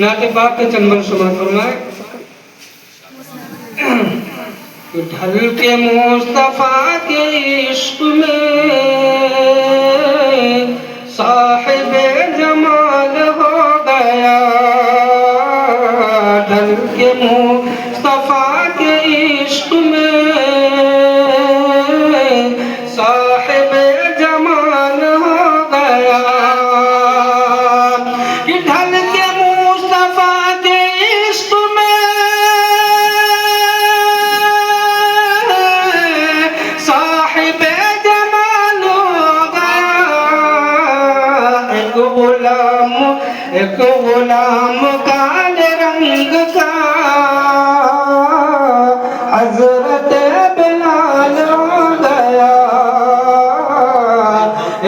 नाते पाक के चंबल समाज फरमाए ढल के मुस्तफा के इश्क में साहिब जमाल हो गया ढल के मुस्तफा के इश्क में साहिब जमाल हो गया कि ढल के मुस्तफा के इश्क में साहिब जमाल हो गया एक गुलाम काले रंग का हजरत बिलाल हो गया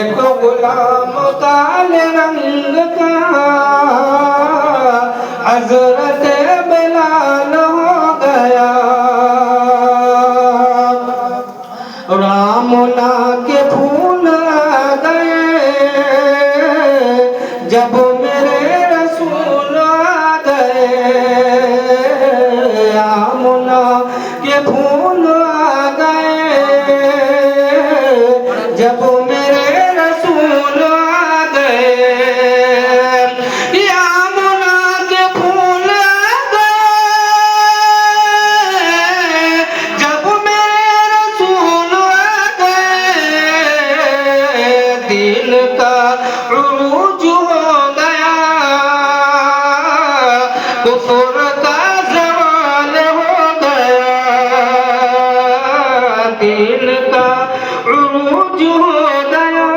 एक गुलाम काले रंग का हजरत बिलाल हो गया रामना के फूल गए जब मेरे रसूल आ गए रामना के फूल आ गए जब मेरे रसूल आ गए यामुना के फूल आ गए जब मेरे रसूल आ गए दिल का उरूज हो गया कुफर का ज़वाल हो गया दिल का उरूज हो गया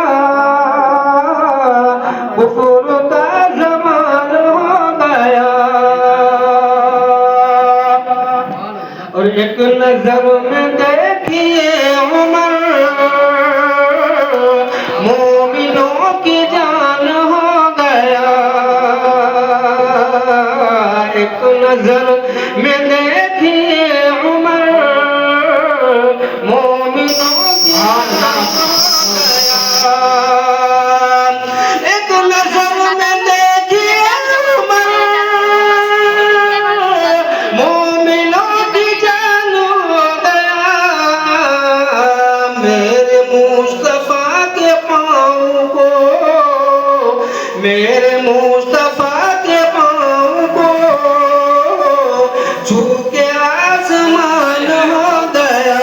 कुफर का ज़वाल हो गया और एक नजर में देखिए उमर मोमिनों की जान हो गया एक नजर में देखिए उमर मोमिनों की जान हो गया एक नजर में देखिए उमर मोमिनों की जान हो गया मेरे मुस्तफा के पाँव को मेरे मुस्तफा के पाँव को छू के आसमान हो गया